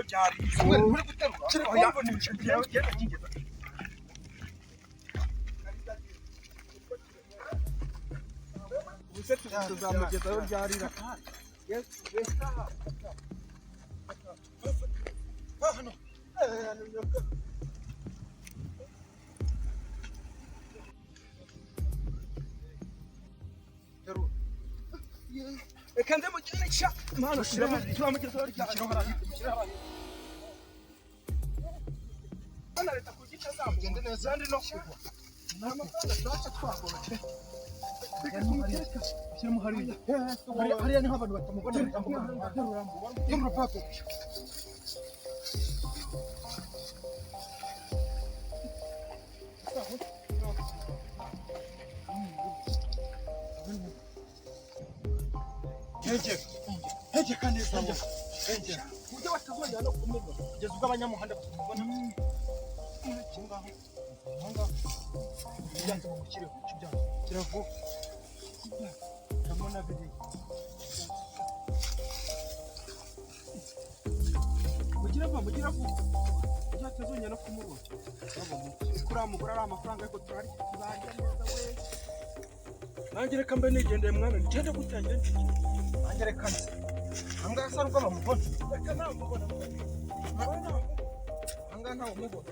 byari uri guterura yambo ni cyo genda kigeza ubuse tuzamugezaho byarira hano كان دم جاني شا ما له شو ما جزور جا شو هراي أنا اللي تقول جيت أسامح جندنا زاني نوكو ما قال لا تتفاقوا شنو مهري هري أنا هبل وقت مقدر يمر فاقوا Heje kandi sanja heje mujye batazongera no kumenya kugeza ubwo abanyamuhanda bakubona kingaho hanga byanze mu kireho cy'ibyanze kiravuga kamona biri mugira vuba byatazongera no kumurota kuri amugura ari amafaranga ariko turari kuzajya neza we nanjye reka mbe nigendeye mwana ngende gutangira nanjye reka anga asa ruko bamubona reka nawe mubona anga nawe mubona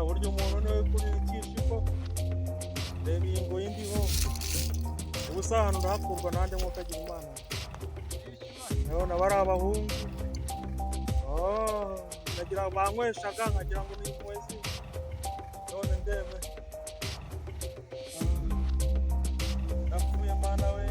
uburyo umuntu niwe kuri ikishiko reba iyi ngo y'indiho ubusa hano ndahakurwa nanjye nk'uko agira imana ndabona bari abahungu nagira banyweshaga nkagira ngo ni inkwezi none ndebe ndapfuye mana we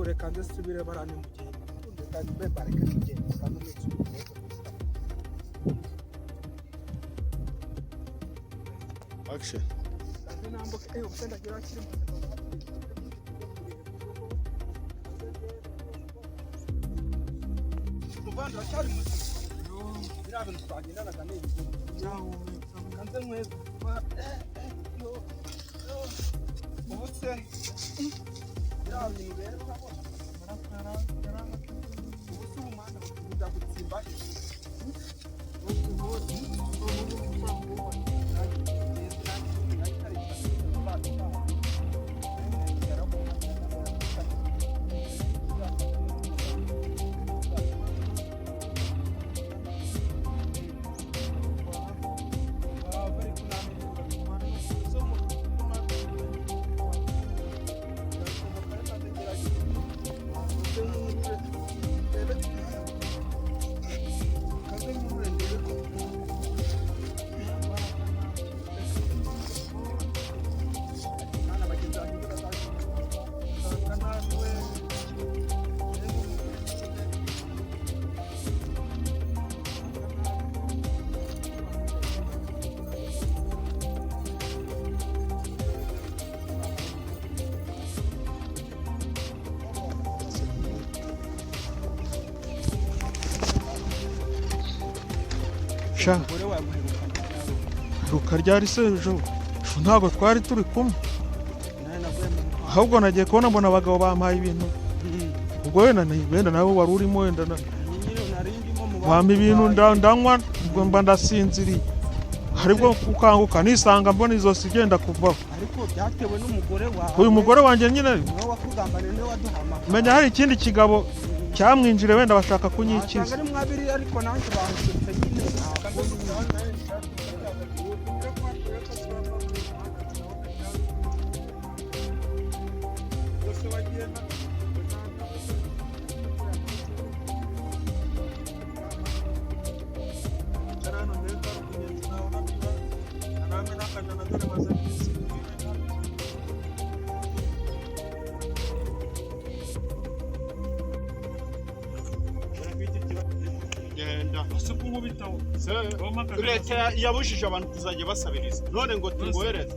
reka ndasubire barane mu gihe kandi bebareke kugenda kandi n'icyo action kandi nambuka ubusenda gira kiri mu muvanda cyari mu birabe twagenda nagane yawo kanze mweza ubuse birabe rero ubusa umwana kuza gutsimba sha rukaryari se ejo ntabwo twari turi kumwe ahubwo nagiye kubona mbona abagabo bampaye ibintu ubwo wenda nawe wari urimo wenda bampa ibintu ndanywa ubwo mba ndasinziriye haribwo kukanguka nisanga mbona izosi igenda kuvaho ariko byatewe n'umugore wawe uyu mugore wanjye nyine niwe wakugambaniye niwe waduhama menya hari ikindi kigabo cyamwinjire wenda bashaka kunyikiza ari mwabiri ariko nanjye bahutse nyine leta yabujije abantu kuzajya basabiriza none ngo tungohereze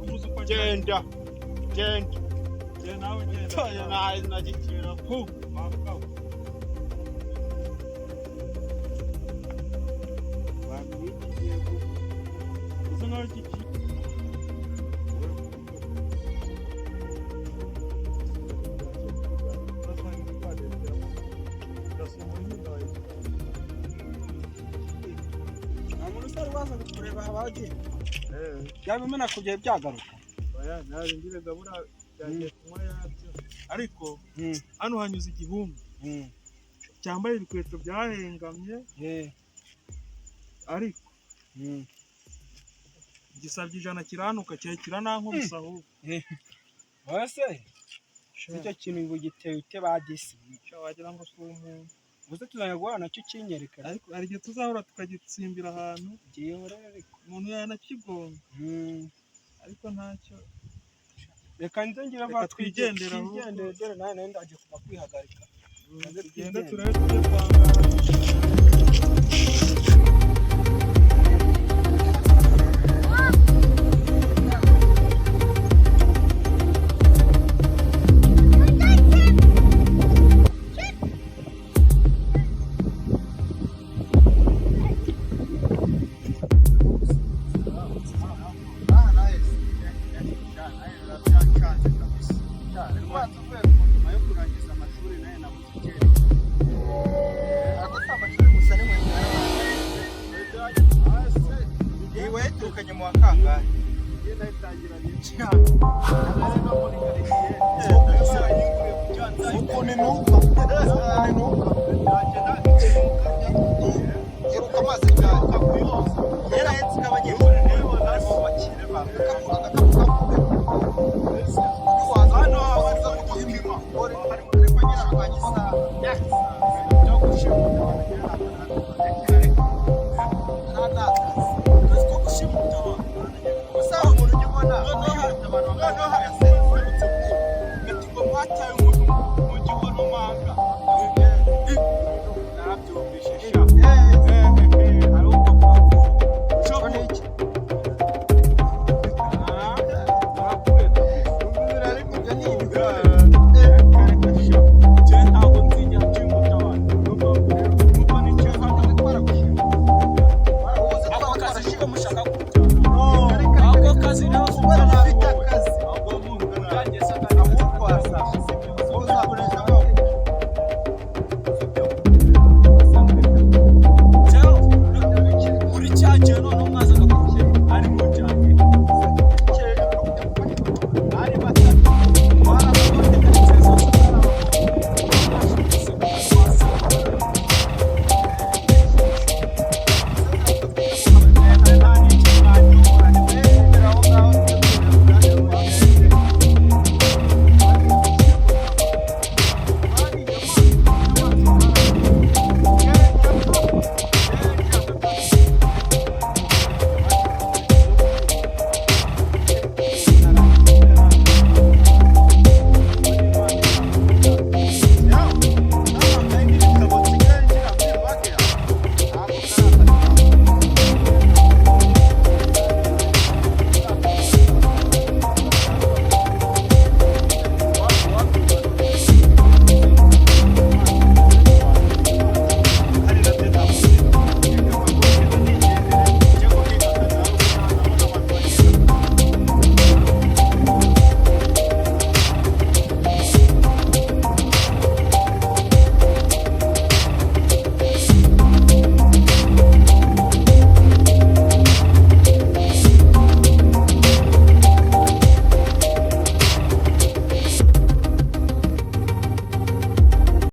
genda nagikira yabimena kugiye byagaruka oya nabingire gabura byagiye kunywa yabyo ariko hano hanyuze igihumbi cyambaye ibikweto byahengamye ariko gisabye ijana kiranuka cyekira nanko bisaho wese icyo kintu ngo giteye ute badisi cyo wagira ngo si umuntu uze tuzanyagwa nacyo kinyereka ariko ari gihe tuzahora tukagitsimbira ahantu umuntu yanakigonga ariko ntacyo reka nzongera batwigendera dore nawe ndaje kuba kwihagarika tugende turebe tujye twangara